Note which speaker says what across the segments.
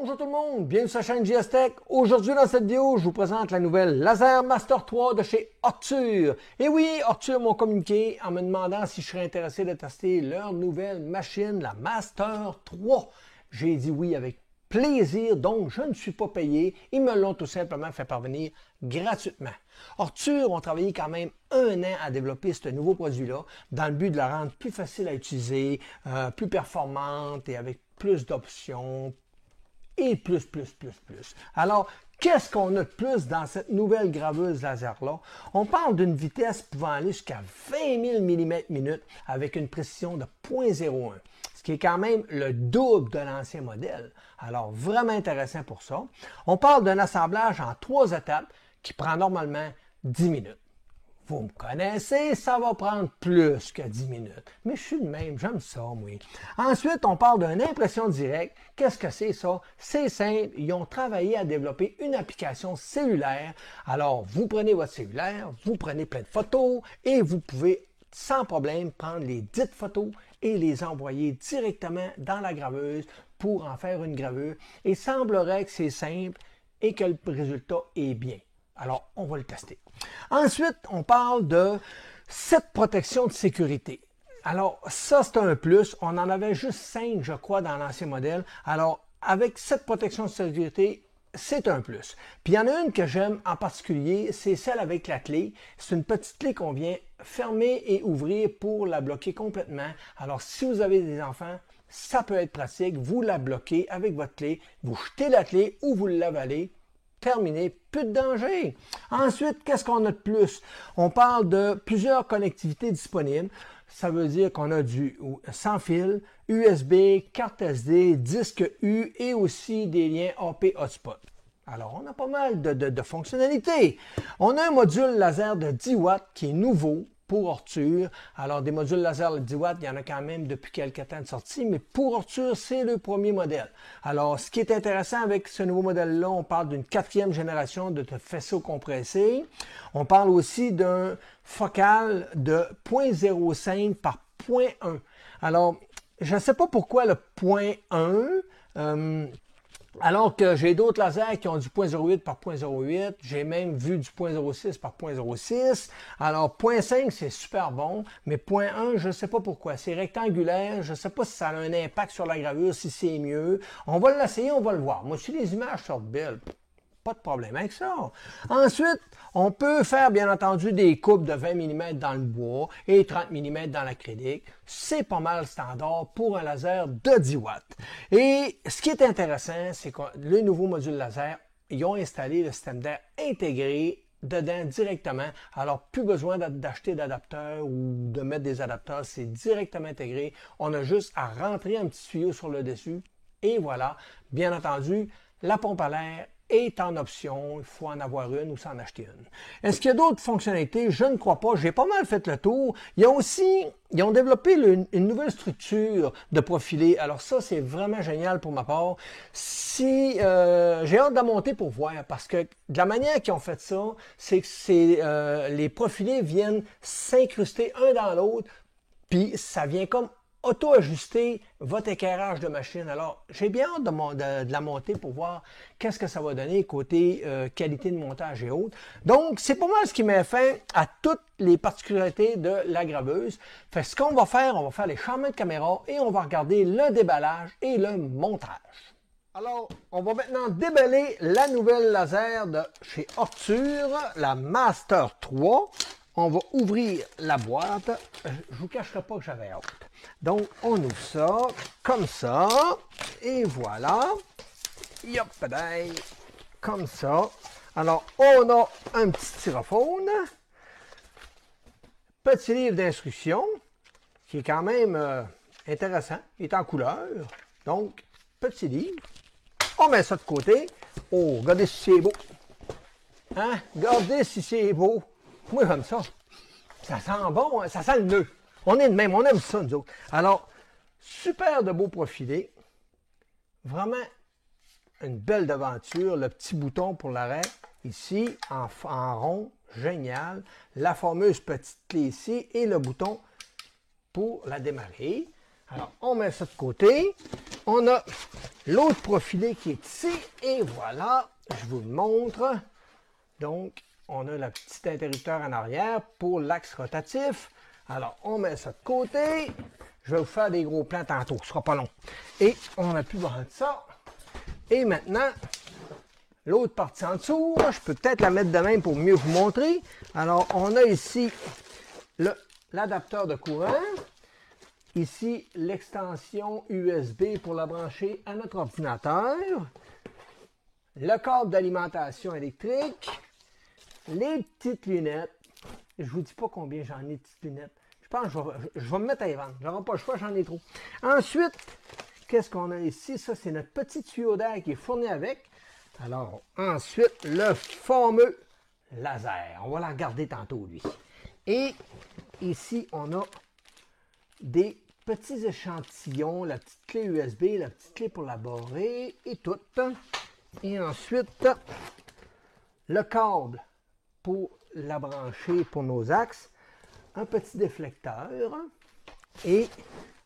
Speaker 1: Bonjour tout le monde, bienvenue sur la chaîne JS Tech. Aujourd'hui dans cette vidéo, je vous présente la nouvelle Laser Master 3 de chez Ortur. Et oui, Ortur m'ont communiqué en me demandant si je serais intéressé de tester leur nouvelle machine, la Master 3. J'ai dit oui avec plaisir, donc je ne suis pas payé. Ils me l'ont tout simplement fait parvenir gratuitement. Ortur ont travaillé quand même un an à développer ce nouveau produit-là dans le but de la rendre plus facile à utiliser, plus performante et avec plus d'options et plus. Alors, qu'est-ce qu'on a de plus dans cette nouvelle graveuse laser-là? On parle d'une vitesse pouvant aller jusqu'à 20 000 mm/min avec une précision de 0.01, ce qui est quand même le double de l'ancien modèle. Alors, vraiment intéressant pour ça. On parle d'un assemblage en 3 étapes qui prend normalement 10 minutes. Vous me connaissez, ça va prendre plus que 10 minutes. Mais je suis le même, j'aime ça, moi. Ensuite, on parle d'une impression directe. Qu'est-ce que c'est ça? C'est simple, ils ont travaillé à développer une application cellulaire. Alors, vous prenez votre cellulaire, vous prenez plein de photos et vous pouvez sans problème prendre les dites photos et les envoyer directement dans la graveuse pour en faire une gravure. Et il semblerait que c'est simple et que le résultat est bien. Alors, on va le tester. Ensuite, on parle de cette protection de sécurité. Alors, ça, c'est un plus. On en avait juste 5, je crois, dans l'ancien modèle. Alors, avec cette protection de sécurité, c'est un plus. Puis, il y en a une que j'aime en particulier, c'est celle avec la clé. C'est une petite clé qu'on vient fermer et ouvrir pour la bloquer complètement. Alors, si vous avez des enfants, ça peut être pratique. Vous la bloquez avec votre clé, vous jetez la clé ou vous l'avalez. Terminé, plus de danger. Ensuite, qu'est-ce qu'on a de plus? On parle de plusieurs connectivités disponibles. Ça veut dire qu'on a du sans fil, USB, carte SD, disque U et aussi des liens AP hotspot. Alors, on a pas mal de fonctionnalités. On a un module laser de 10 watts qui est nouveau pour Ortur. Alors, des modules laser de 10 watts, il y en a quand même depuis quelques temps de sortie, mais pour Ortur, c'est le premier modèle. Alors, ce qui est intéressant avec ce nouveau modèle-là, on parle d'une 4e génération de faisceau compressé. On parle aussi d'un focal de 0.05 par 0.1. Alors, je ne sais pas pourquoi le 0.1, alors que j'ai d'autres lasers qui ont du 0.08 par 0.08, j'ai même vu du 0.06 par 0.06. Alors 0.5 c'est super bon, mais 0.1 je ne sais pas pourquoi. C'est rectangulaire, je ne sais pas si ça a un impact sur la gravure, si c'est mieux. On va l'essayer, on va le voir. Moi si les images sortent belles, pas de problème avec ça. Ensuite, on peut faire bien entendu des coupes de 20 mm dans le bois et 30 mm dans l'acrylique. C'est pas mal standard pour un laser de 10 watts. Et ce qui est intéressant, c'est que le nouveau module laser, ils ont installé le système d'air intégré dedans directement. Alors, plus besoin d'acheter d'adapteurs ou de mettre des adapteurs, c'est directement intégré. On a juste à rentrer un petit tuyau sur le dessus et voilà. Bien entendu, la pompe à l'air est en option, il faut en avoir une ou s'en acheter une. Est-ce qu'il y a d'autres fonctionnalités? Je ne crois pas. J'ai pas mal fait le tour. Ils ont développé une nouvelle structure de profilé. Alors ça, c'est vraiment génial pour ma part. Si j'ai hâte de la monter pour voir, parce que de la manière qu'ils ont fait ça, c'est que les profilés viennent s'incruster un dans l'autre, puis ça vient comme auto-ajuster votre éclairage de machine. Alors, j'ai bien hâte de la monter pour voir qu'est-ce que ça va donner côté qualité de montage et autres. Donc, c'est pas mal ce qui met fin à toutes les particularités de la graveuse. Fait ce qu'on va faire les changements de caméra et on va regarder le déballage et le montage. Alors, on va maintenant déballer la nouvelle laser de chez Ortur, la Master 3. On va ouvrir la boîte. Je ne vous cacherai pas que j'avais hâte. Donc, on ouvre ça comme ça. Et voilà. Yop, comme ça. Alors, on a un petit styrofoam. Petit livre d'instructions qui est quand même intéressant. Il est en couleur. Donc, petit livre. On met ça de côté. Oh, regardez si c'est beau. Hein? Regardez si c'est beau. Moi, j'aime ça. Ça sent bon, hein? Ça sent le nœud. On est de même, on aime ça, nous autres. Alors, super de beaux profilés. Vraiment une belle devanture. Le petit bouton pour l'arrêt, ici, en rond. Génial. La fameuse petite clé ici et le bouton pour la démarrer. Alors, on met ça de côté. On a l'autre profilé qui est ici. Et voilà, je vous le montre. Donc, on a le petit interrupteur en arrière pour l'axe rotatif. Alors, on met ça de côté. Je vais vous faire des gros plans tantôt, ce sera pas long. Et on a plus besoin de ça. Et maintenant, l'autre partie en dessous, je peux peut-être la mettre de même pour mieux vous montrer. Alors, on a ici l'adapteur de courant. Ici, l'extension USB pour la brancher à notre ordinateur. Le câble d'alimentation électrique. Les petites lunettes. Je ne vous dis pas combien j'en ai de petites lunettes. Je pense que je vais me mettre à les vendre. J'aurai pas le choix, j'en ai trop. Ensuite, qu'est-ce qu'on a ici? Ça, c'est notre petit tuyau d'air qui est fourni avec. Alors, ensuite, le fameux laser. On va la regarder tantôt, lui. Et ici, on a des petits échantillons, la petite clé USB, la petite clé pour la barrer et tout. Et ensuite, le câble pour la brancher pour nos axes, un petit déflecteur et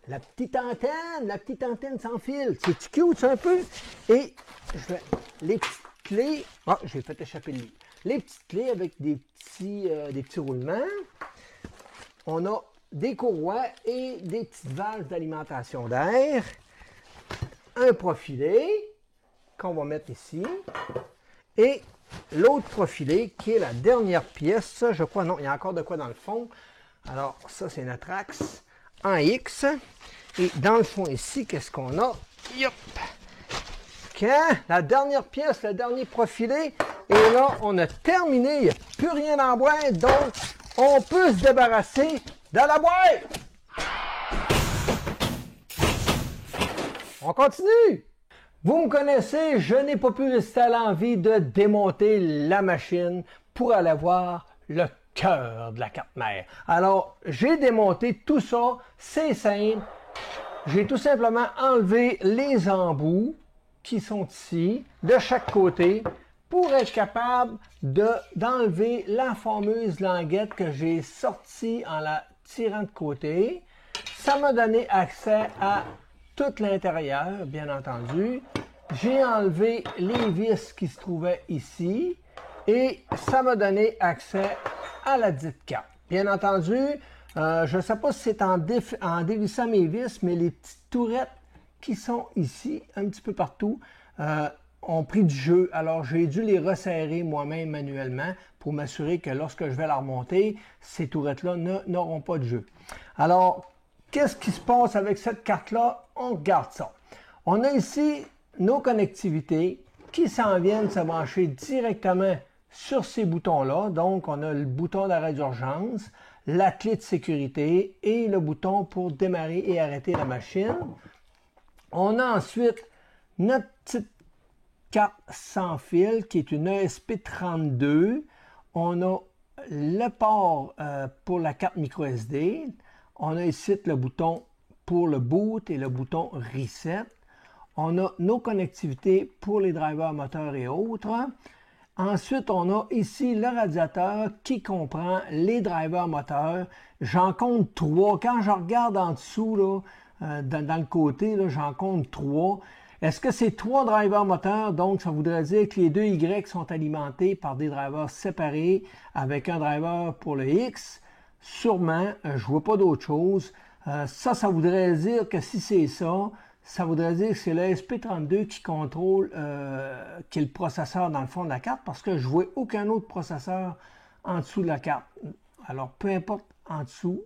Speaker 1: la petite antenne sans fil. C'est cute, ça, un peu. Et les petites clés, j'ai fait échapper le livre. Les petites clés avec des petits roulements. On a des courroies et des petites valves d'alimentation d'air. Un profilé qu'on va mettre ici. Et l'autre profilé qui est la dernière pièce. Je crois, non, il y a encore de quoi dans le fond. Alors, ça, c'est notre axe en X. Et dans le fond ici, qu'est-ce qu'on a? Yop! La dernière pièce, le dernier profilé. Et là, on a terminé. Il n'y a plus rien en boîte. Donc, on peut se débarrasser de la boîte. On continue. Vous me connaissez, je n'ai pas pu résister à l'envie de démonter la machine pour aller voir le cœur de la carte mère. Alors, j'ai démonté tout ça, c'est simple. J'ai tout simplement enlevé les embouts qui sont ici, de chaque côté, pour être capable d'enlever la fameuse languette que j'ai sortie en la tirant de côté. Ça m'a donné accès à tout l'intérieur, bien entendu. J'ai enlevé les vis qui se trouvaient ici et ça m'a donné accès à la dite carte. Bien entendu, je ne sais pas si c'est en dévissant mes vis, mais les petites tourettes qui sont ici, un petit peu partout, ont pris du jeu. Alors, j'ai dû les resserrer moi-même manuellement pour m'assurer que lorsque je vais la remonter, ces tourettes-là n'auront pas de jeu. Alors, qu'est-ce qui se passe avec cette carte-là? On regarde ça. On a ici nos connectivités qui s'en viennent se brancher directement sur ces boutons-là. Donc, on a le bouton d'arrêt d'urgence, la clé de sécurité et le bouton pour démarrer et arrêter la machine. On a ensuite notre petite carte sans fil qui est une ESP32. On a le port pour la carte microSD. On a ici le bouton pour le boot et le bouton reset. On a nos connectivités pour les drivers moteurs et autres. Ensuite, on a ici le radiateur qui comprend les drivers moteurs. J'en compte 3. Quand je regarde en dessous, là, dans le côté, j'en compte 3. Est-ce que c'est 3 drivers moteurs? Donc, ça voudrait dire que les deux Y sont alimentés par des drivers séparés avec un driver pour le X. Sûrement, je ne vois pas d'autre chose. Ça voudrait dire que si c'est ça, ça voudrait dire que c'est le SP32 qui contrôle, qui est le processeur dans le fond de la carte, parce que je ne vois aucun autre processeur en dessous de la carte. Alors, peu importe en dessous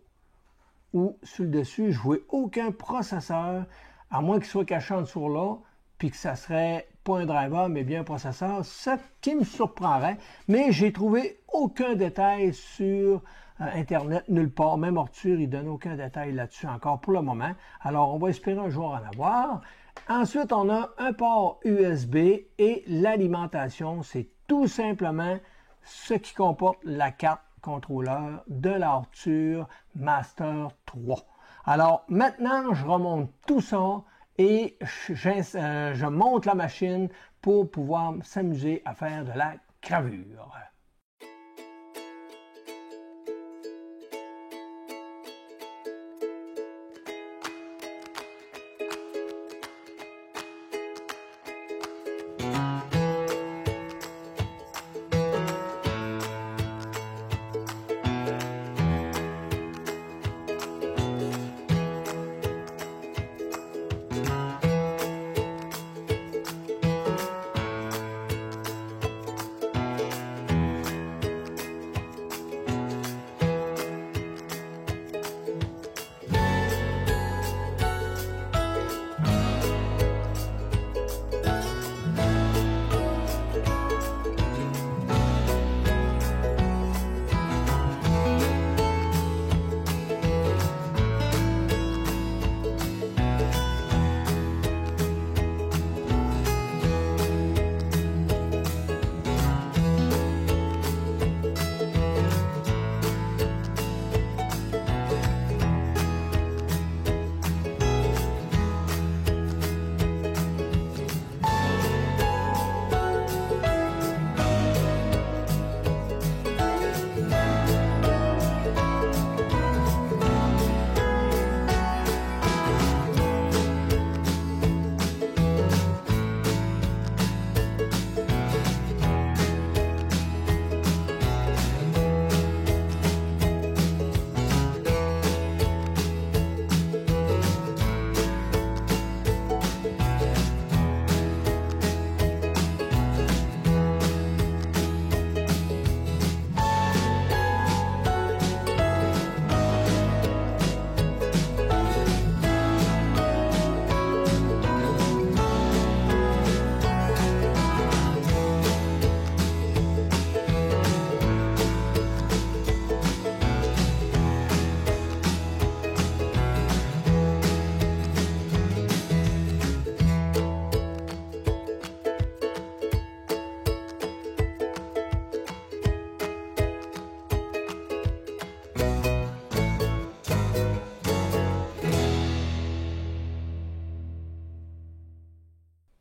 Speaker 1: ou sur le dessus, je ne vois aucun processeur, à moins qu'il soit caché en dessous là, puis que ça serait pas un driver, mais bien un processeur, ce qui me surprendrait. Mais j'ai trouvé aucun détail sur Internet, nulle part. Même Arthur, il ne donne aucun détail là-dessus encore pour le moment. Alors, on va espérer un jour en avoir. Ensuite, on a un port USB et l'alimentation. C'est tout simplement ce qui comporte la carte contrôleur de l'Arthur Master 3. Alors, maintenant, je remonte tout ça et je monte la machine pour pouvoir s'amuser à faire de la gravure.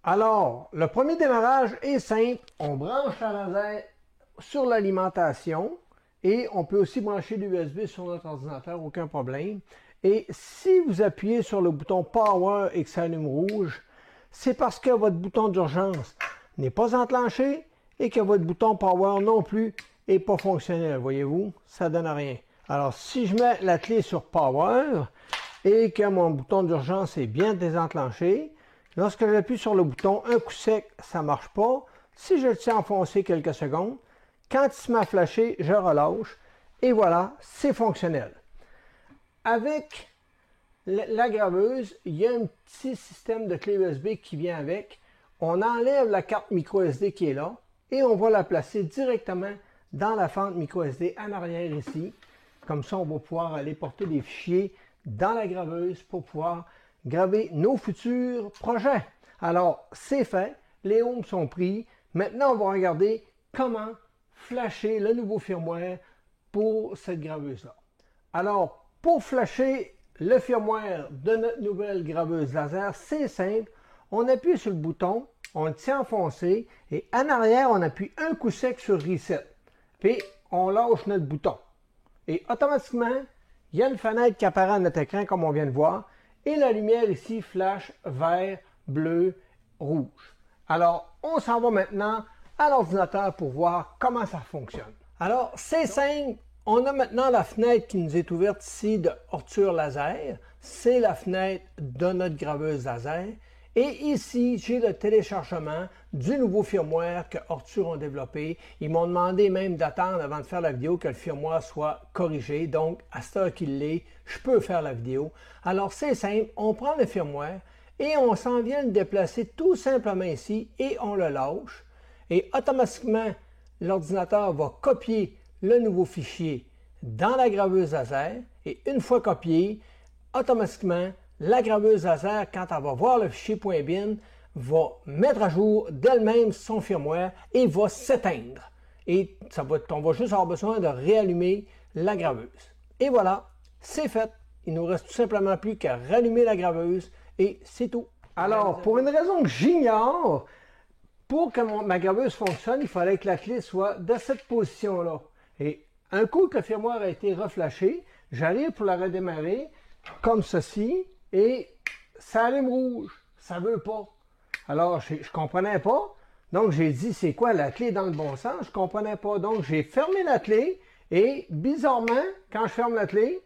Speaker 1: Alors, le premier démarrage est simple. On branche la laser sur l'alimentation et on peut aussi brancher l'USB sur notre ordinateur, aucun problème. Et si vous appuyez sur le bouton Power et que ça allume rouge, c'est parce que votre bouton d'urgence n'est pas enclenché et que votre bouton Power non plus n'est pas fonctionnel. Voyez-vous, ça ne donne rien. Alors, si je mets la clé sur Power et que mon bouton d'urgence est bien désenclenché, lorsque j'appuie sur le bouton, un coup sec, ça ne marche pas. Si je le tiens enfoncé quelques secondes, quand il se met à flasher, je relâche et voilà, c'est fonctionnel. Avec la graveuse, il y a un petit système de clé USB qui vient avec. On enlève la carte micro SD qui est là et on va la placer directement dans la fente micro SD en arrière ici. Comme ça, on va pouvoir aller porter des fichiers dans la graveuse pour pouvoir graver nos futurs projets. Alors, c'est fait. Les ohms sont pris. Maintenant, on va regarder comment flasher le nouveau firmware pour cette graveuse-là. Alors, pour flasher le firmware de notre nouvelle graveuse laser, c'est simple. On appuie sur le bouton, on le tient enfoncé et en arrière, on appuie un coup sec sur Reset. Puis, on lâche notre bouton. Et automatiquement, il y a une fenêtre qui apparaît à notre écran comme on vient de voir. Et la lumière ici flash vert, bleu, rouge. Alors, on s'en va maintenant à l'ordinateur pour voir comment ça fonctionne. Alors, c'est simple. On a maintenant la fenêtre qui nous est ouverte ici de Ortur Laser. C'est la fenêtre de notre graveuse laser. Et ici, j'ai le téléchargement du nouveau firmware que Ortur ont développé. Ils m'ont demandé même d'attendre avant de faire la vidéo que le firmware soit corrigé. Donc, à cette heure qu'il l'est, je peux faire la vidéo. Alors, c'est simple. On prend le firmware et on s'en vient le déplacer tout simplement ici et on le lâche. Et automatiquement, l'ordinateur va copier le nouveau fichier dans la graveuse laser. Et une fois copié, automatiquement, la graveuse laser, quand elle va voir le fichier .bin, va mettre à jour d'elle-même son firmware et va s'éteindre. Et on va juste avoir besoin de réallumer la graveuse. Et voilà, c'est fait. Il nous reste tout simplement plus qu'à rallumer la graveuse et c'est tout. Alors, pour une raison que j'ignore, pour que ma graveuse fonctionne, il fallait que la clé soit de cette position-là. Et un coup que le firmware a été reflashé, j'arrive pour la redémarrer comme ceci. Et ça allume rouge, ça veut pas. Alors, je comprenais pas. Donc, j'ai dit, c'est quoi la clé dans le bon sens? Je comprenais pas. Donc, j'ai fermé la clé et bizarrement, quand je ferme la clé,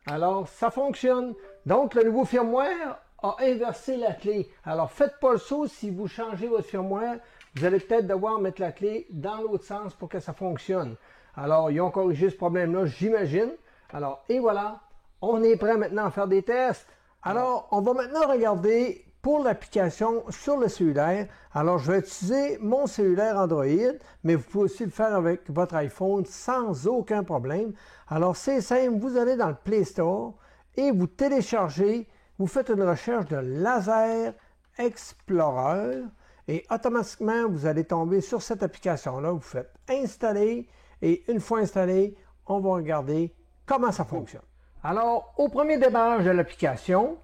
Speaker 1: alors, ça fonctionne. Donc, le nouveau firmware a inversé la clé. Alors, faites pas le saut si vous changez votre firmware. Vous allez peut-être devoir mettre la clé dans l'autre sens pour que ça fonctionne. Alors, ils ont corrigé ce problème-là, j'imagine. Alors, et voilà. On est prêt maintenant à faire des tests. Alors, on va maintenant regarder pour l'application sur le cellulaire. Alors, je vais utiliser mon cellulaire Android, mais vous pouvez aussi le faire avec votre iPhone sans aucun problème. Alors, c'est simple, vous allez dans le Play Store et vous téléchargez, vous faites une recherche de Laser Explorer et automatiquement, vous allez tomber sur cette application-là. Vous faites installer et une fois installé, on va regarder comment ça fonctionne. Alors, au premier démarrage de l'application,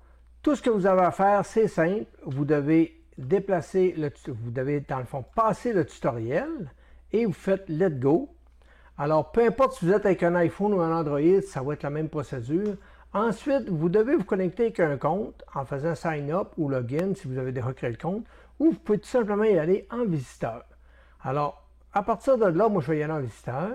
Speaker 1: tout ce que vous avez à faire, c'est simple. Vous devez déplacer, vous devez dans le fond passer le tutoriel et vous faites Let Go. Alors, peu importe si vous êtes avec un iPhone ou un Android, ça va être la même procédure. Ensuite, vous devez vous connecter avec un compte en faisant Sign Up ou Login si vous avez déjà créé le compte, ou vous pouvez tout simplement y aller en visiteur. Alors, à partir de là, moi je vais y aller en visiteur.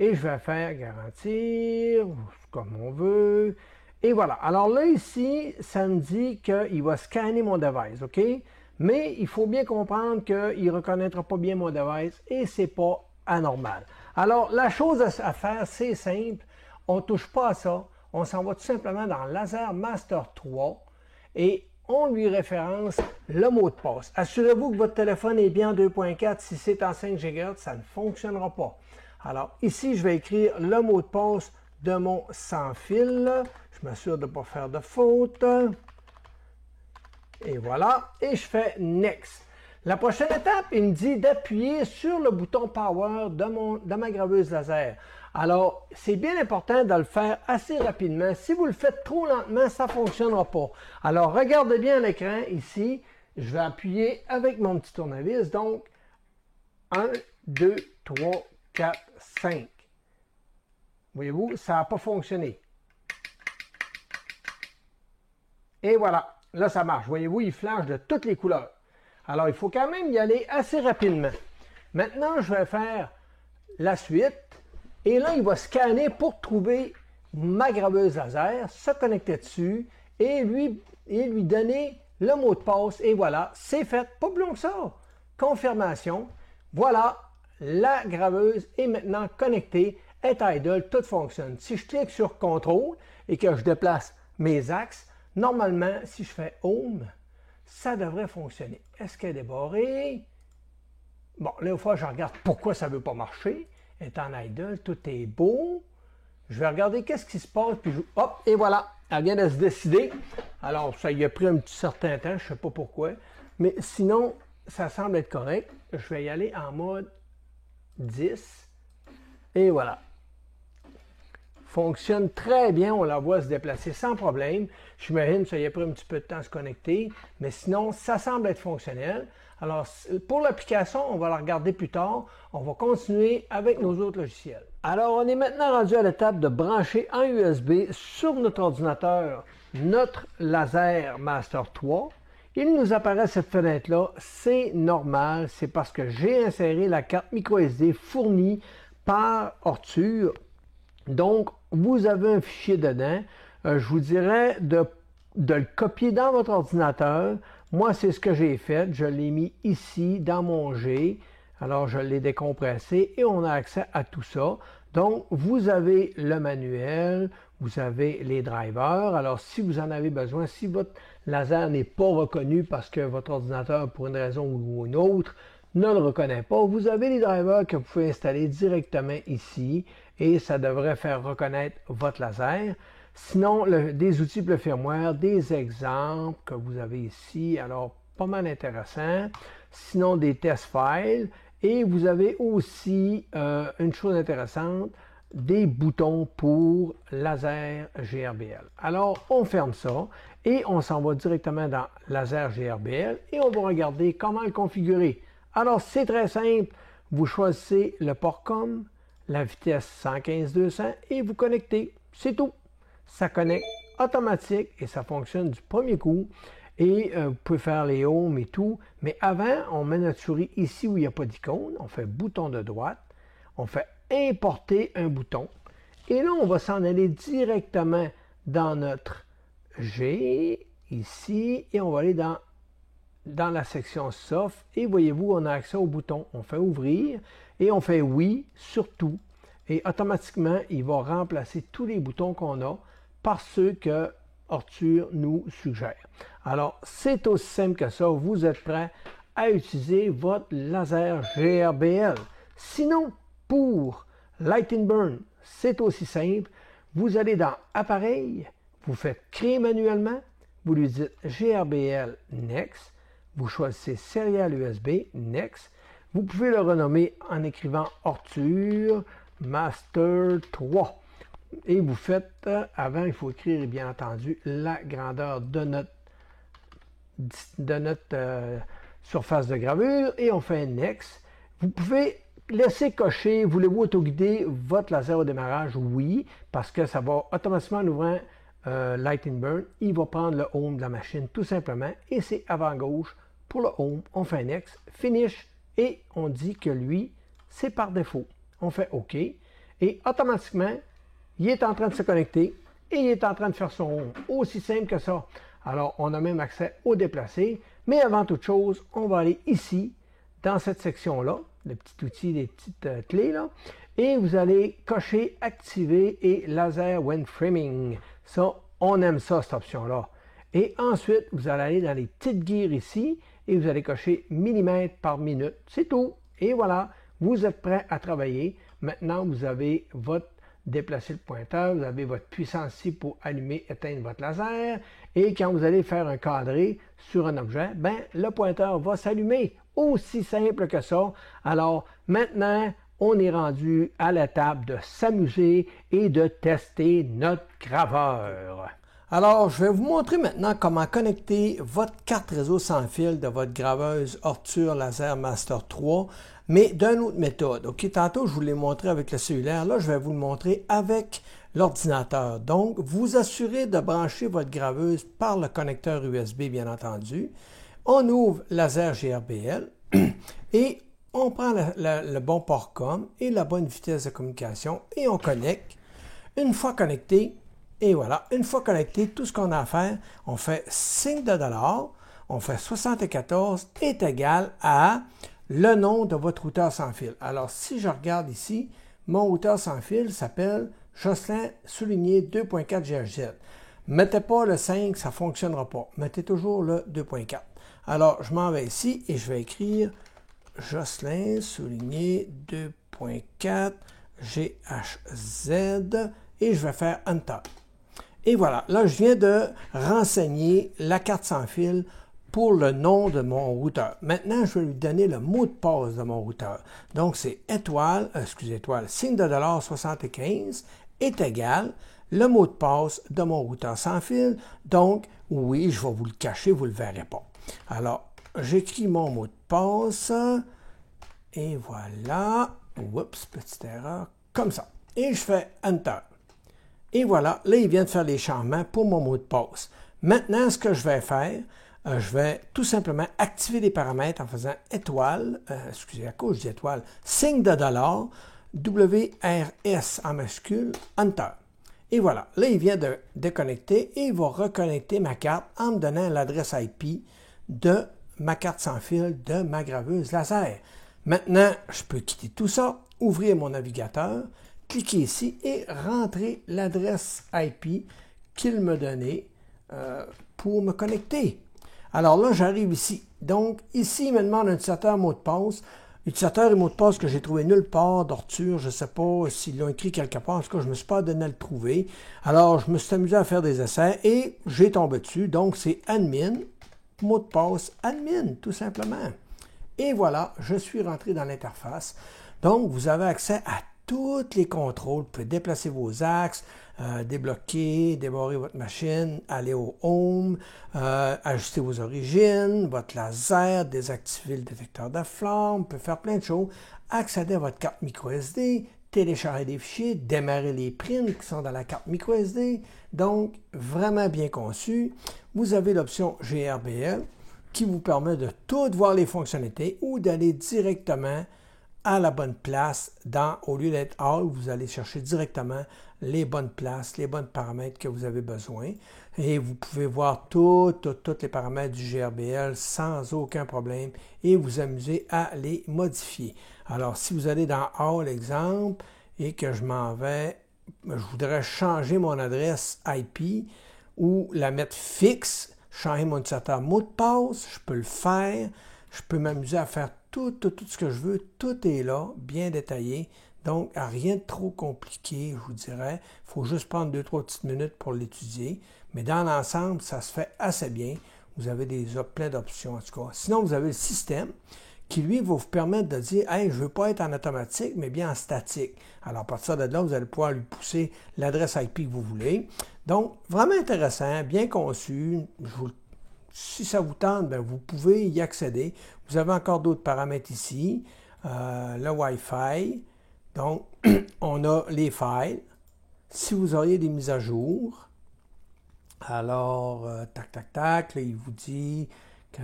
Speaker 1: Et je vais faire garantir, comme on veut. Et voilà. Alors là, ici, ça me dit qu'il va scanner mon device, OK? Mais il faut bien comprendre qu'il ne reconnaîtra pas bien mon device et c'est pas anormal. Alors, la chose à faire, c'est simple. On ne touche pas à ça. On s'en va tout simplement dans Laser Master 3 et on lui référence le mot de passe. Assurez-vous que votre téléphone est bien en 2.4. Si c'est en 5 GHz, ça ne fonctionnera pas. Alors, ici, je vais écrire le mot de passe de mon sans fil. Je m'assure de ne pas faire de faute. Et voilà. Et je fais Next. La prochaine étape, il me dit d'appuyer sur le bouton Power de ma graveuse laser. Alors, c'est bien important de le faire assez rapidement. Si vous le faites trop lentement, ça ne fonctionnera pas. Alors, regardez bien l'écran ici. Je vais appuyer avec mon petit tournevis. Donc, 1, 2, 3, 4, 5. Voyez-vous, ça n'a pas fonctionné. Et voilà, là ça marche. Voyez-vous, il flash de toutes les couleurs. Alors, il faut quand même y aller assez rapidement. Maintenant, je vais faire la suite. Et là, il va scanner pour trouver ma graveuse laser, se connecter dessus et lui donner le mot de passe. Et voilà, c'est fait. Pas plus long que ça. Confirmation. Voilà, la graveuse est maintenant connectée, est idle, tout fonctionne. Si je clique sur contrôle et que je déplace mes axes, normalement, si je fais Home, ça devrait fonctionner. Est-ce qu'elle est barrée? Bon, là, une fois, je regarde pourquoi ça ne veut pas marcher. Elle est en idle, tout est beau. Je vais regarder qu'est-ce qui se passe, puis hop, et voilà, elle vient de se décider. Alors, ça y a pris un petit certain temps, je ne sais pas pourquoi. Mais sinon, ça semble être correct. Je vais y aller en mode 10. Et voilà. Fonctionne très bien, on la voit se déplacer sans problème. J'imagine que ça y a pris un petit peu de temps à se connecter, mais sinon, ça semble être fonctionnel. Alors, pour l'application, on va la regarder plus tard. On va continuer avec nos autres logiciels. Alors, on est maintenant rendu à l'étape de brancher en USB sur notre ordinateur notre Laser Master 3. Il nous apparaît cette fenêtre-là. C'est normal, c'est parce que j'ai inséré la carte microSD fournie par Ortur. Donc, vous avez un fichier dedans. Je vous dirais de le copier dans votre ordinateur. Moi, c'est ce que j'ai fait. Je l'ai mis ici dans mon G. Alors, je l'ai décompressé et on a accès à tout ça. Donc, vous avez le manuel, vous avez les drivers. Alors, si vous en avez besoin, si votre laser n'est pas reconnu parce que votre ordinateur, pour une raison ou une autre, ne le reconnaît pas, vous avez les drivers que vous pouvez installer directement ici et ça devrait faire reconnaître votre laser. Sinon, des outils pour le firmware, des exemples que vous avez ici, alors pas mal intéressant. Sinon, des test files. Et vous avez aussi une chose intéressante, des boutons pour laser GRBL. Alors, on ferme ça et on s'en va directement dans laser GRBL et on va regarder comment le configurer. Alors, c'est très simple. Vous choisissez le port COM, la vitesse 115-200 et vous connectez. C'est tout. Ça connecte automatique et ça fonctionne du premier coup. Et vous pouvez faire les home et tout. Mais avant, on met notre souris ici où il n'y a pas d'icône. On fait bouton de droite. On fait importer un bouton. Et là, on va s'en aller directement dans notre G, ici. Et on va aller dans la section Soft. Et voyez-vous, on a accès au bouton. On fait ouvrir et on fait oui sur tout. Et automatiquement, il va remplacer tous les boutons qu'on a par ceux que Ortur nous suggère. Alors, c'est aussi simple que ça. Vous êtes prêt à utiliser votre laser GRBL. Sinon, pour Light and Burn, c'est aussi simple. Vous allez dans Appareil, vous faites créer manuellement, vous lui dites GRBL Next, vous choisissez Serial USB Next. Vous pouvez le renommer en écrivant Ortur Master 3. Et vous faites, avant, il faut écrire, bien entendu, la grandeur de notre surface de gravure et on fait Next. Vous pouvez laisser cocher, voulez-vous autoguider votre laser au démarrage? Oui, parce que ça va automatiquement ouvrir Light and Burn. Il va prendre le Home de la machine tout simplement et c'est avant-gauche pour le Home. On fait Next, Finish et on dit que lui, c'est par défaut. On fait OK et automatiquement, il est en train de se connecter et il est en train de faire son home. Aussi simple que ça. Alors, on a même accès au déplacé. Mais avant toute chose, on va aller ici, dans cette section-là, le petit outil des petites clés, là. Et vous allez cocher Activer et Laser when Framing. Ça, on aime ça, cette option-là. Et ensuite, vous allez aller dans les petites gears ici et vous allez cocher millimètres par minute. C'est tout. Et voilà, vous êtes prêt à travailler. Maintenant, vous avez votre déplacer le pointeur, vous avez votre puissance ici pour allumer, éteindre votre laser et quand vous allez faire un cadré sur un objet, ben, le pointeur va s'allumer. Aussi simple que ça. Alors maintenant, on est rendu à l'étape de s'amuser et de tester notre graveur. Alors, je vais vous montrer maintenant comment connecter votre carte réseau sans fil de votre graveuse Ortur Laser Master 3, mais d'une autre méthode. OK, tantôt, je vous l'ai montré avec le cellulaire. Là, je vais vous le montrer avec l'ordinateur. Donc, vous assurez de brancher votre graveuse par le connecteur USB, bien entendu. On ouvre Laser GRBL et on prend le bon port COM et la bonne vitesse de communication et on connecte. Une fois connecté, et voilà, une fois connecté, tout ce qu'on a à faire, on fait signe de dollar, on fait 74 est égal à le nom de votre routeur sans fil. Alors, si je regarde ici, mon routeur sans fil s'appelle Jocelyn souligné 2.4 GHz. Mettez pas le 5, ça ne fonctionnera pas. Mettez toujours le 2.4. Alors, je m'en vais ici et je vais écrire Jocelyn souligné 2.4 GHZ et je vais faire Enter. Et voilà, là, je viens de renseigner la carte sans fil pour le nom de mon routeur. Maintenant, je vais lui donner le mot de passe de mon routeur. Donc, c'est signe de dollar 75 est égal le mot de passe de mon routeur sans fil. Donc, oui, je vais vous le cacher, vous ne le verrez pas. Alors, j'écris mon mot de passe et voilà. Oups, petite erreur, comme ça. Et je fais Enter. Et voilà, là, il vient de faire les changements pour mon mot de passe. Maintenant, ce que je vais faire, je vais tout simplement activer les paramètres en faisant à cause je dis étoile, signe de dollar, WRS en majuscule, Enter. Et voilà, là, il vient de déconnecter et il va reconnecter ma carte en me donnant l'adresse IP de ma carte sans fil de ma graveuse laser. Maintenant, je peux quitter tout ça, ouvrir mon navigateur, cliquez ici et rentrez l'adresse IP qu'il me donnait pour me connecter. Alors là, j'arrive ici. Donc, ici, il me demande un utilisateur mot de passe. Utilisateur et mot de passe que j'ai trouvé nulle part d'Ortur. Je ne sais pas s'ils l'ont écrit quelque part. En tout cas, je ne me suis pas donné à le trouver. Alors, je me suis amusé à faire des essais et j'ai tombé dessus. Donc, c'est admin, mot de passe, admin, tout simplement. Et voilà, je suis rentré dans l'interface. Donc, vous avez accès à tous les contrôles. Vous pouvez déplacer vos axes, débloquer, débarrer votre machine, aller au Home, ajuster vos origines, votre laser, désactiver le détecteur de flamme, vous pouvez faire plein de choses, accéder à votre carte microSD, télécharger des fichiers, démarrer les prints qui sont dans la carte microSD. Donc, vraiment bien conçu. Vous avez l'option GRBL qui vous permet de tout voir les fonctionnalités ou d'aller directement à la bonne place, au lieu d'être All, vous allez chercher directement les bonnes places, les bons paramètres que vous avez besoin. Et vous pouvez voir tous les paramètres du GRBL sans aucun problème et vous amuser à les modifier. Alors, si vous allez dans All, exemple, et que je m'en vais, je voudrais changer mon adresse IP ou la mettre fixe, changer mon utilisateur mot de passe, je peux le faire. Je peux m'amuser à faire tout ce que je veux. Tout est là, bien détaillé. Donc, rien de trop compliqué, je vous dirais. Il faut juste prendre 2-3 petites minutes pour l'étudier. Mais dans l'ensemble, ça se fait assez bien. Vous avez plein d'options, en tout cas. Sinon, vous avez le système qui, lui, va vous permettre de dire « Hey, je ne veux pas être en automatique, mais bien en statique. » Alors, à partir de là, vous allez pouvoir lui pousser l'adresse IP que vous voulez. Donc, vraiment intéressant, bien conçu. Si ça vous tente, bien, vous pouvez y accéder. Vous avez encore d'autres paramètres ici. Le Wi-Fi. Donc, on a les files. Si vous auriez des mises à jour, alors, là, il vous dit que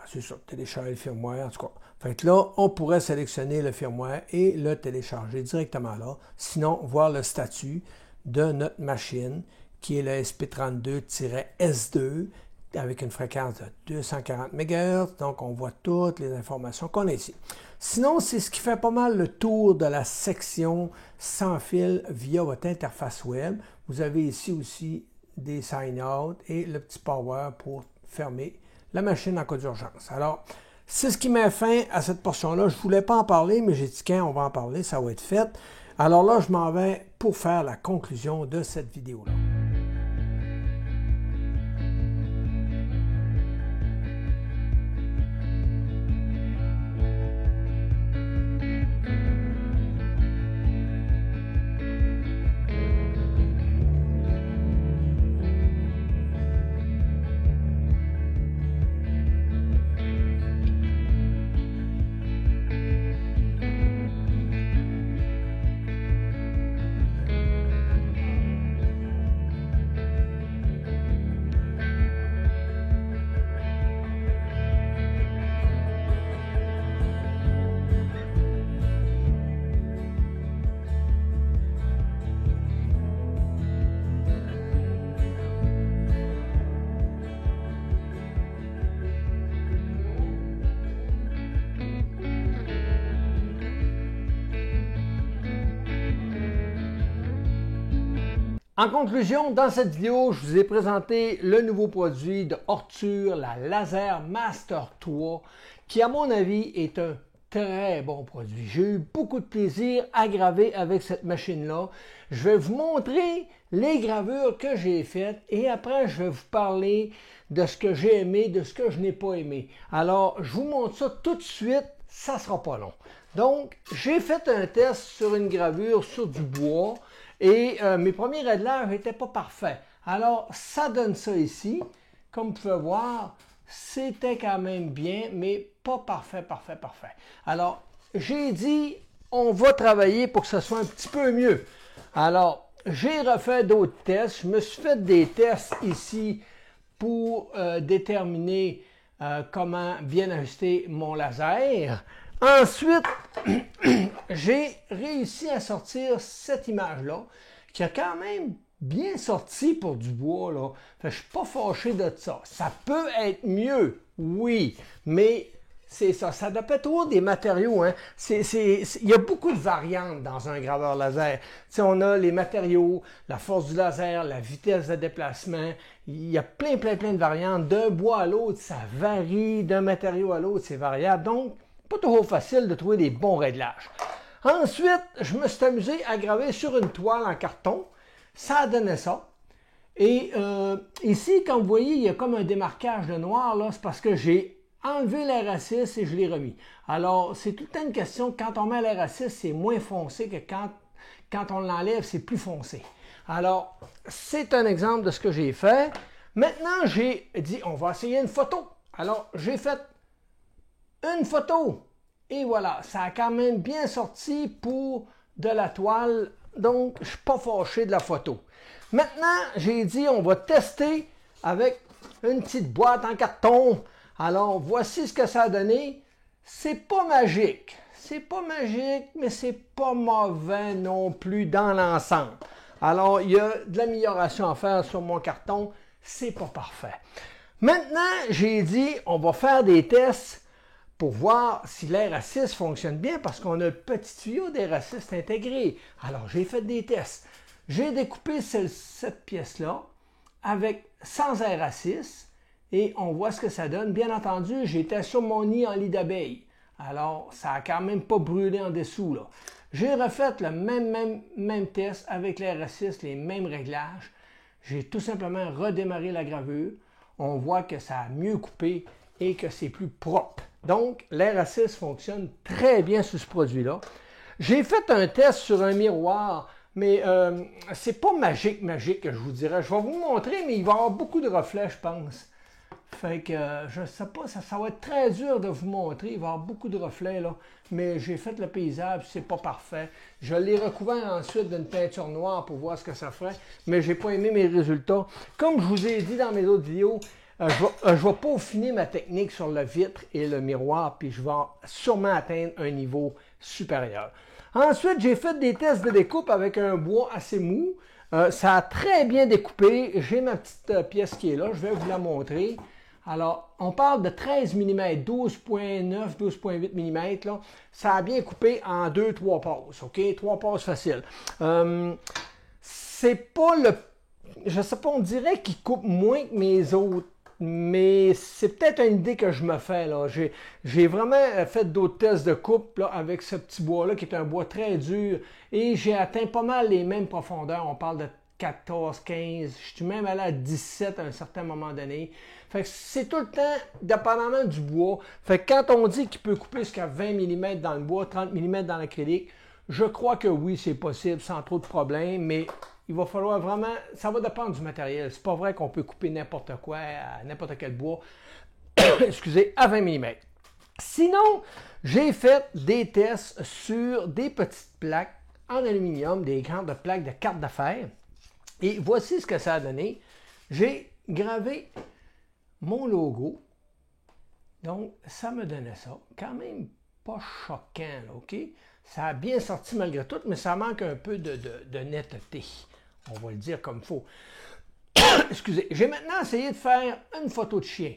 Speaker 1: c'est ça, télécharger le firmware, en tout cas. Fait là, on pourrait sélectionner le firmware et le télécharger directement là. Sinon, voir le statut de notre machine, qui est le SP32-S2, avec une fréquence de 240 MHz. Donc, on voit toutes les informations qu'on a ici. Sinon, c'est ce qui fait pas mal le tour de la section sans fil via votre interface web. Vous avez ici aussi des sign-out et le petit power pour fermer la machine en cas d'urgence. Alors, c'est ce qui met fin à cette portion-là. Je ne voulais pas en parler, mais j'ai dit qu'on va en parler, ça va être fait. Alors là, je m'en vais pour faire la conclusion de cette vidéo-là. En conclusion, dans cette vidéo, je vous ai présenté le nouveau produit de Ortur, la Laser Master 3, qui à mon avis est un très bon produit. J'ai eu beaucoup de plaisir à graver avec cette machine-là. Je vais vous montrer les gravures que j'ai faites et après je vais vous parler de ce que j'ai aimé, de ce que je n'ai pas aimé. Alors, je vous montre ça tout de suite, ça ne sera pas long. Donc, j'ai fait un test sur une gravure sur du bois et mes premiers réglages n'étaient pas parfaits. Alors, ça donne ça ici. Comme vous pouvez voir, c'était quand même bien, mais pas parfait. Alors, j'ai dit, on va travailler pour que ce soit un petit peu mieux. Alors, j'ai refait d'autres tests. Je me suis fait des tests ici pour déterminer comment bien ajuster mon laser. Ensuite, j'ai réussi à sortir cette image-là, qui a quand même bien sorti pour du bois, là. Fait que je ne suis pas fâché de ça. Ça peut être mieux, oui, mais c'est ça. Ça dépend toujours des matériaux. Hein. Il y a beaucoup de variantes dans un graveur laser. T'sais, on a les matériaux, la force du laser, la vitesse de déplacement. Il y a plein de variantes. D'un bois à l'autre, ça varie. D'un matériau à l'autre, c'est variable. Donc, pas toujours facile de trouver des bons réglages. Ensuite, je me suis amusé à graver sur une toile en carton. Ça a donné ça. Et ici, comme vous voyez, il y a comme un démarquage de noir. Là, c'est parce que j'ai enlevé l'RA6 et je l'ai remis. Alors, c'est tout le temps une question. Quand on met l'RA6, c'est moins foncé que quand on l'enlève, c'est plus foncé. Alors, c'est un exemple de ce que j'ai fait. Maintenant, j'ai dit, on va essayer une photo. Alors, j'ai fait une photo. Et voilà, ça a quand même bien sorti pour de la toile. Donc, je ne suis pas fâché de la photo. Maintenant, j'ai dit, on va tester avec une petite boîte en carton. Alors, voici ce que ça a donné. C'est pas magique. C'est pas magique, mais c'est pas mauvais non plus dans l'ensemble. Alors, il y a de l'amélioration à faire sur mon carton. C'est pas parfait. Maintenant, j'ai dit, on va faire des tests pour voir si l'RA6 fonctionne bien parce qu'on a le petit tuyau d'RA6 intégré. Alors, j'ai fait des tests. J'ai découpé cette pièce-là sans RA6 et on voit ce que ça donne. Bien entendu, j'étais sur mon nid en lit d'abeille. Alors, ça n'a quand même pas brûlé en dessous, là. J'ai refait le même test avec l'RA6, les mêmes réglages. J'ai tout simplement redémarré la gravure. On voit que ça a mieux coupé et que c'est plus propre. Donc, l'RA6 fonctionne très bien sur ce produit-là. J'ai fait un test sur un miroir, mais c'est pas magique, je vous dirais. Je vais vous montrer, mais il va y avoir beaucoup de reflets, je pense. Fait que, je sais pas, ça va être très dur de vous montrer. Il va y avoir beaucoup de reflets, là. Mais j'ai fait le paysage, c'est pas parfait. Je l'ai recouvert ensuite d'une peinture noire pour voir ce que ça ferait, mais j'ai pas aimé mes résultats. Comme je vous ai dit dans mes autres vidéos, je vais peaufiner ma technique sur le vitre et le miroir, puis je vais sûrement atteindre un niveau supérieur. Ensuite, j'ai fait des tests de découpe avec un bois assez mou. Ça a très bien découpé. J'ai ma petite pièce qui est là, je vais vous la montrer. Alors, on parle de 13 mm, 12.9, 12.8 mm. Là. Ça a bien coupé en 2-3 passes, OK? 3 passes faciles. C'est pas le... Je sais pas, on dirait qu'il coupe moins que mes autres. Mais c'est peut-être une idée que je me fais. J'ai vraiment fait d'autres tests de coupe là, avec ce petit bois-là qui est un bois très dur et j'ai atteint pas mal les mêmes profondeurs. On parle de 14, 15, je suis même allé à 17 à un certain moment donné. Fait que c'est tout le temps dépendamment du bois. Fait que quand on dit qu'il peut couper jusqu'à 20 mm dans le bois, 30 mm dans l'acrylique, je crois que oui, c'est possible sans trop de problèmes, mais il va falloir vraiment, ça va dépendre du matériel. C'est pas vrai qu'on peut couper n'importe quoi à n'importe quel bois, excusez, à 20 mm. Sinon, j'ai fait des tests sur des petites plaques en aluminium, des grandes plaques de carte d'affaires. Et voici ce que ça a donné. J'ai gravé mon logo. Donc, ça me donnait ça. Quand même pas choquant, là, OK? Ça a bien sorti malgré tout, mais ça manque un peu de netteté. On va le dire comme il faut. Excusez. J'ai maintenant essayé de faire une photo de chien.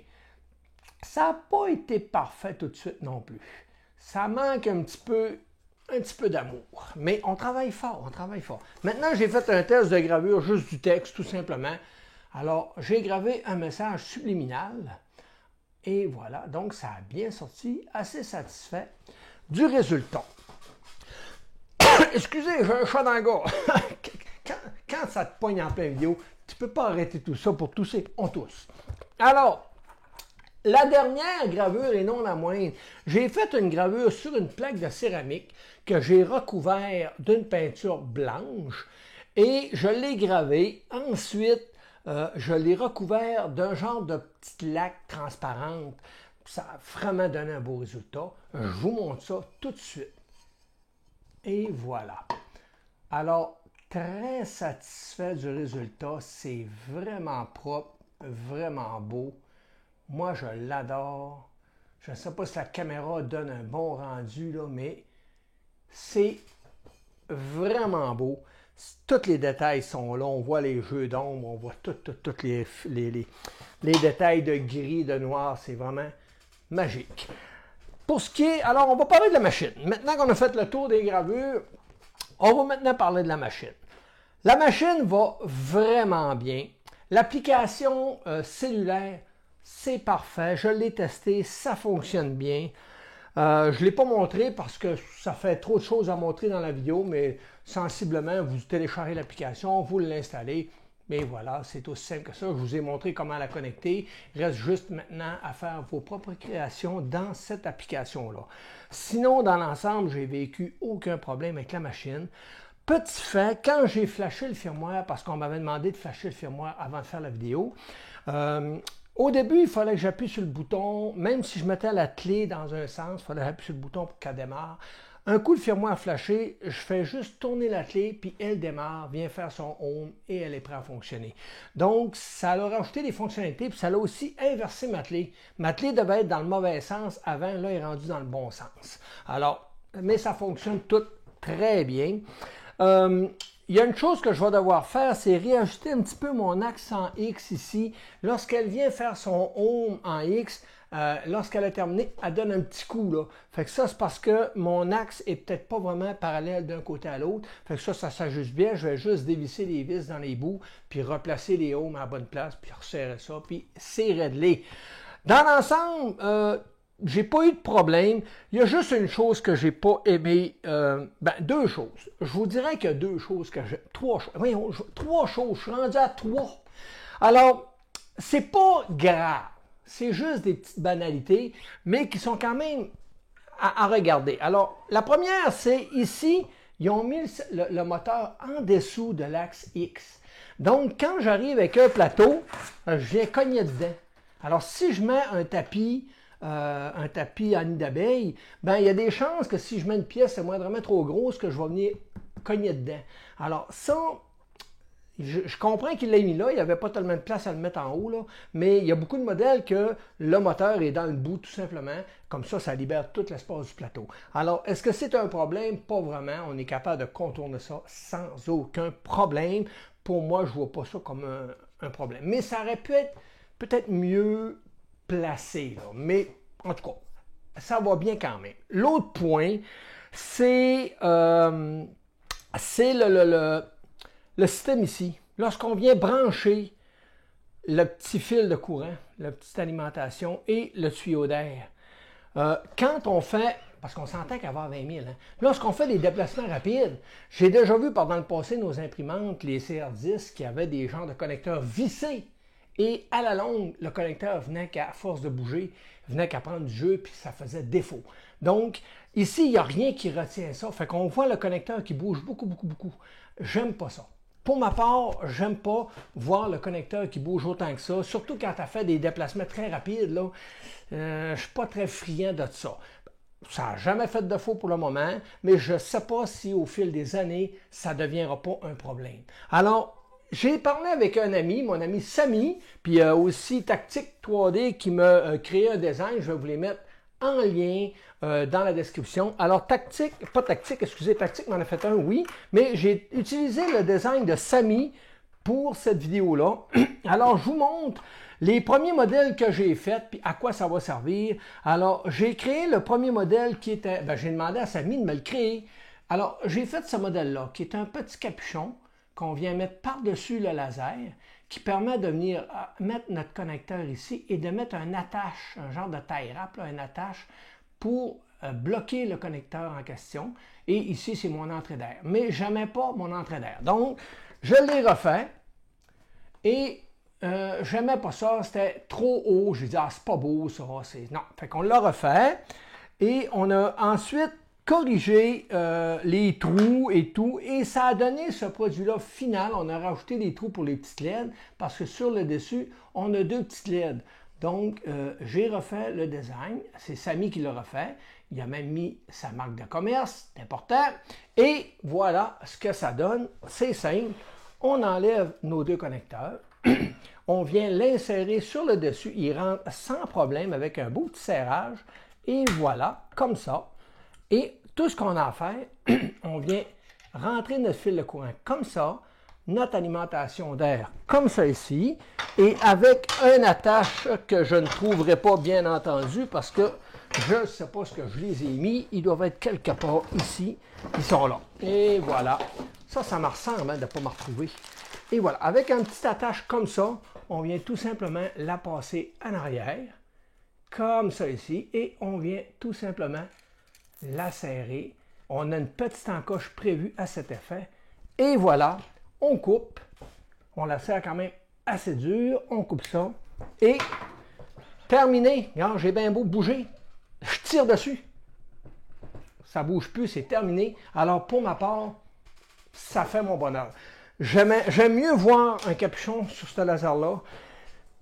Speaker 1: Ça n'a pas été parfait tout de suite non plus. Ça manque un petit peu un petit peu d'amour. Mais on travaille fort, on travaille fort. Maintenant, j'ai fait un test de gravure, juste du texte, tout simplement. Alors, j'ai gravé un message subliminal. Et voilà, donc ça a bien sorti, assez satisfait du résultat. Excusez, j'ai un chat dans le gars. Quand ça te pogne en pleine vidéo, tu ne peux pas arrêter tout ça pour tousser, on tousse. Alors, la dernière gravure, et non la moindre, j'ai fait une gravure sur une plaque de céramique que j'ai recouvert d'une peinture blanche et je l'ai gravée. Ensuite, je l'ai recouvert d'un genre de petite laque transparente. Ça a vraiment donné un beau résultat. Je vous montre ça tout de suite. Et voilà. Alors, très satisfait du résultat. C'est vraiment propre, vraiment beau. Moi, je l'adore. Je ne sais pas si la caméra donne un bon rendu, là, mais c'est vraiment beau. Tous les détails sont là. On voit les jeux d'ombre, on voit tous les détails de gris, de noir. C'est vraiment magique. Pour ce qui est... Alors, on va parler de la machine. Maintenant qu'on a fait le tour des gravures, on va maintenant parler de la machine. La machine va vraiment bien. L'application cellulaire, c'est parfait. Je l'ai testé, ça fonctionne bien. Je ne l'ai pas montré parce que ça fait trop de choses à montrer dans la vidéo, mais sensiblement, vous téléchargez l'application, vous l'installez. Mais voilà, c'est aussi simple que ça. Je vous ai montré comment la connecter. Il reste juste maintenant à faire vos propres créations dans cette application-là. Sinon, dans l'ensemble, j'ai vécu aucun problème avec la machine. Petit fait, quand j'ai flashé le firmware, parce qu'on m'avait demandé de flasher le firmware avant de faire la vidéo, au début, il fallait que j'appuie sur le bouton, même si je mettais la clé dans un sens, il fallait que j'appuie sur le bouton pour qu'elle démarre. Un coup, le firmware flashé, je fais juste tourner la clé, puis elle démarre, vient faire son home et elle est prête à fonctionner. Donc, ça a rajouté des fonctionnalités, puis ça a aussi inversé ma clé. Ma clé devait être dans le mauvais sens avant, là, elle est rendue dans le bon sens. Alors, mais ça fonctionne tout très bien. Il y a une chose que je vais devoir faire, c'est réajuster un petit peu mon axe en X ici. Lorsqu'elle vient faire son home en X, lorsqu'elle a terminé, elle donne un petit coup là. Fait que ça, c'est parce que mon axe est peut-être pas vraiment parallèle d'un côté à l'autre. Fait que ça s'ajuste bien. Je vais juste dévisser les vis dans les bouts, puis replacer les homes à la bonne place, puis resserrer ça, puis c'est réglé. Dans l'ensemble, j'ai pas eu de problème. Il y a juste une chose que j'ai pas aimé. Deux choses. Je vous dirais qu'il y a deux choses que j'ai. Trois choses. Voyons, trois choses. Je suis rendu à trois. Alors, c'est pas grave. C'est juste des petites banalités, mais qui sont quand même à regarder. Alors, la première, c'est ici, ils ont mis le moteur en dessous de l'axe X. Donc, quand j'arrive avec un plateau, je viens cogner dedans. Alors, si je mets un tapis à nid d'abeille, ben il y a des chances que si je mets une pièce moindrement trop grosse, que je vais venir cogner dedans. Alors ça, je comprends qu'il l'ait mis là, il n'y avait pas tellement de place à le mettre en haut, là, mais il y a beaucoup de modèles que le moteur est dans le bout tout simplement, comme ça libère tout l'espace du plateau. Alors, est-ce que c'est un problème? Pas vraiment, on est capable de contourner ça sans aucun problème. Pour moi, je ne vois pas ça comme un problème. Mais ça aurait pu être peut-être mieux placé, là. Mais en tout cas, ça va bien quand même. L'autre point, c'est le système ici. Lorsqu'on vient brancher le petit fil de courant, la petite alimentation et le tuyau d'air, quand on fait, parce qu'on s'entend qu'à avoir 20 000, hein, lorsqu'on fait des déplacements rapides, j'ai déjà vu pendant le passé nos imprimantes, les CR10, qui avaient des genres de connecteurs vissés. Et à la longue, le connecteur venait qu'à force de bouger, venait qu'à prendre du jeu, puis ça faisait défaut. Donc, ici, il n'y a rien qui retient ça. Fait qu'on voit le connecteur qui bouge beaucoup, beaucoup, beaucoup. J'aime pas ça. Pour ma part, j'aime pas voir le connecteur qui bouge autant que ça, surtout quand tu as fait des déplacements très rapides, là. Je suis pas très friand de ça. Ça n'a jamais fait de défaut pour le moment, mais je ne sais pas si au fil des années, ça ne deviendra pas un problème. Alors, j'ai parlé avec un ami, mon ami Samy, puis aussi Tactique 3D qui m'a créé un design. Je vais vous les mettre en lien dans la description. Alors, Tactique m'en a fait un, oui, mais j'ai utilisé le design de Samy pour cette vidéo-là. Alors, je vous montre les premiers modèles que j'ai faits, puis à quoi ça va servir. Alors, j'ai créé le premier modèle qui était, j'ai demandé à Samy de me le créer. Alors, j'ai fait ce modèle-là, qui est un petit capuchon qu'on vient mettre par-dessus le laser, qui permet de venir mettre notre connecteur ici et de mettre un attache, un genre de tie wrap, un attache pour bloquer le connecteur en question. Et ici, c'est mon entrée d'air. Mais je n'aimais pas mon entrée d'air. Donc, je l'ai refait et j'aimais pas ça. C'était trop haut. J'ai dit, ah, c'est pas beau ça. Non. Fait qu'on l'a refait et on a ensuite corrigé les trous et tout. Et ça a donné ce produit-là final. On a rajouté des trous pour les petites LED parce que sur le dessus, on a 2 petites LED. Donc, j'ai refait le design. C'est Samy qui l'a refait. Il a même mis sa marque de commerce, c'est important. Et voilà ce que ça donne. C'est simple. On enlève nos 2 connecteurs. On vient l'insérer sur le dessus. Il rentre sans problème avec un beau petit serrage. Et voilà, comme ça. Et tout ce qu'on a à faire, on vient rentrer notre fil de courant comme ça, notre alimentation d'air comme ça ici, et avec une attache que je ne trouverai pas bien entendu parce que je ne sais pas ce que je les ai mis, ils doivent être quelque part ici, ils sont là. Et voilà, ça me ressemble de ne pas me retrouver. Et voilà, avec une petite attache comme ça, on vient tout simplement la passer en arrière, comme ça ici, et on vient tout simplement la serrer. On a une petite encoche prévue à cet effet. Et voilà, on coupe. On la serre quand même assez dure. On coupe ça. Et terminé. Regarde, j'ai bien beau bouger. Je tire dessus. Ça ne bouge plus, c'est terminé. Alors pour ma part, ça fait mon bonheur. J'aime mieux voir un capuchon sur ce laser-là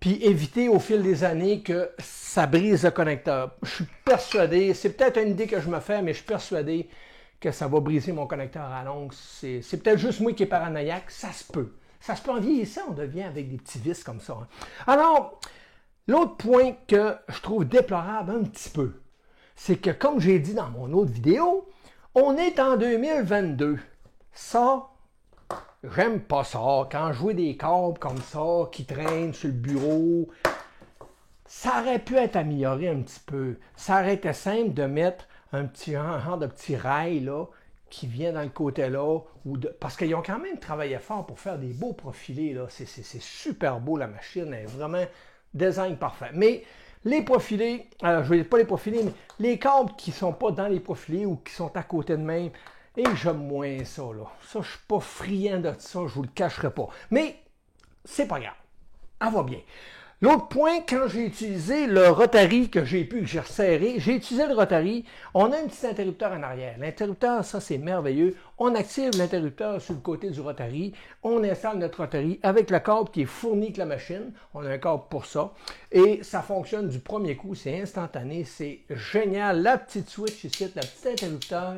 Speaker 1: puis éviter au fil des années que ça brise le connecteur. Je suis persuadé, c'est peut-être une idée que je me fais, mais je suis persuadé que ça va briser mon connecteur à longue. C'est peut-être juste moi qui est paranoïaque, ça se peut. Ça se peut en vieillissant, on devient avec des petits vis comme ça. Alors, l'autre point que je trouve déplorable un petit peu, c'est que comme j'ai dit dans mon autre vidéo, on est en 2022. Ça, j'aime pas ça. Quand je vois des câbles comme ça qui traînent sur le bureau, ça aurait pu être amélioré un petit peu. Ça aurait été simple de mettre un petit genre de petit rail là, qui vient dans le côté là. Parce qu'ils ont quand même travaillé fort pour faire des beaux profilés. C'est super beau, la machine. Elle est vraiment design parfait. Mais les profilés, je ne vais pas les profilés, mais les câbles qui ne sont pas dans les profilés ou qui sont à côté de même, et j'aime moins ça, là. Ça, je ne suis pas friand de ça, je ne vous le cacherai pas. Mais, c'est pas grave. Elle va bien. L'autre point, quand j'ai utilisé le Rotary que j'ai resserré, j'ai utilisé le Rotary, on a un petit interrupteur en arrière. L'interrupteur, ça, c'est merveilleux. On active l'interrupteur sur le côté du Rotary. On installe notre Rotary avec le câble qui est fourni avec la machine. On a un câble pour ça. Et ça fonctionne du premier coup. C'est instantané. C'est génial. La petite switch ici, le petit interrupteur.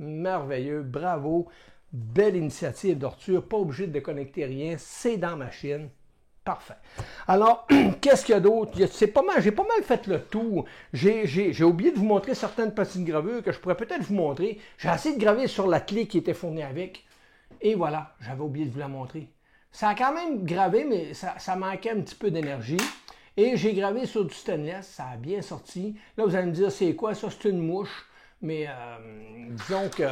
Speaker 1: Merveilleux, bravo, belle initiative d'Arthur, pas obligé de déconnecter rien, c'est dans la machine, parfait. Alors, qu'est-ce qu'il y a d'autre? J'ai pas mal fait le tour, j'ai oublié de vous montrer certaines petites gravures que je pourrais peut-être vous montrer, j'ai essayé de graver sur la clé qui était fournie avec, et voilà, j'avais oublié de vous la montrer. Ça a quand même gravé, mais ça manquait un petit peu d'énergie. Et j'ai gravé sur du stainless, ça a bien sorti. Là, vous allez me dire, c'est quoi ça? C'est une mouche. Mais disons que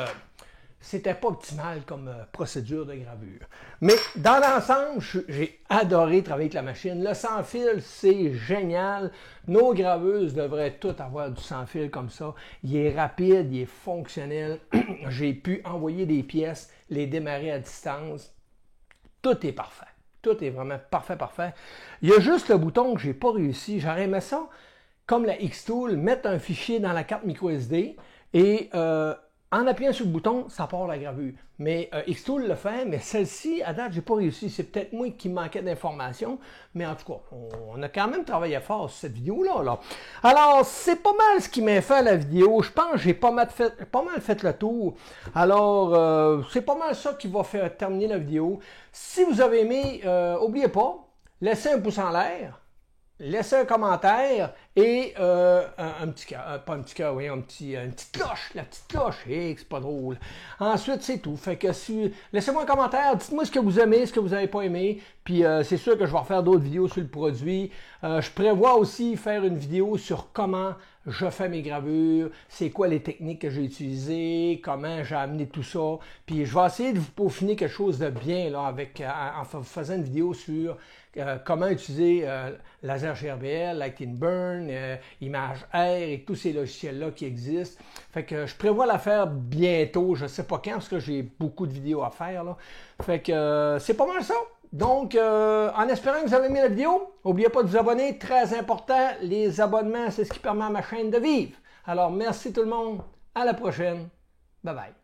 Speaker 1: c'était pas optimal comme procédure de gravure. Mais dans l'ensemble, j'ai adoré travailler avec la machine. Le sans-fil, c'est génial. Nos graveuses devraient toutes avoir du sans-fil comme ça. Il est rapide, il est fonctionnel. J'ai pu envoyer des pièces, les démarrer à distance. Tout est parfait. Tout est vraiment parfait, parfait. Il y a juste le bouton que j'ai pas réussi. J'aurais aimé ça, comme la X-Tool, mettre un fichier dans la carte microSD et en appuyant sur le bouton, ça part la gravure. Mais Xtool le fait, mais celle-ci, à date, j'ai pas réussi. C'est peut-être moi qui manquait d'informations, mais en tout cas, on a quand même travaillé fort sur cette vidéo-là. Là. Alors, c'est pas mal ce qui m'a fait la vidéo. Je pense que j'ai pas mal fait le tour. Alors, c'est pas mal ça qui va faire terminer la vidéo. Si vous avez aimé, n'oubliez pas, laissez un pouce en l'air. Laissez un commentaire et un petit cœur, pas un petit cœur, oui, une petite cloche, la petite cloche, c'est pas drôle. Ensuite, c'est tout. Fait que laissez-moi un commentaire, dites-moi ce que vous aimez, ce que vous n'avez pas aimé, puis c'est sûr que je vais refaire d'autres vidéos sur le produit. Je prévois aussi faire une vidéo sur comment je fais mes gravures, c'est quoi les techniques que j'ai utilisées, comment j'ai amené tout ça. Puis je vais essayer de vous peaufiner quelque chose de bien là, en faisant une vidéo sur comment utiliser Laser GRBL, Light Burn, Image Air et tous ces logiciels-là qui existent. Fait que je prévois la faire bientôt, je ne sais pas quand, parce que j'ai beaucoup de vidéos à faire. Là. Fait que c'est pas mal ça. Donc, en espérant que vous avez aimé la vidéo, n'oubliez pas de vous abonner, très important, les abonnements, c'est ce qui permet à ma chaîne de vivre. Alors, merci tout le monde, à la prochaine, bye bye.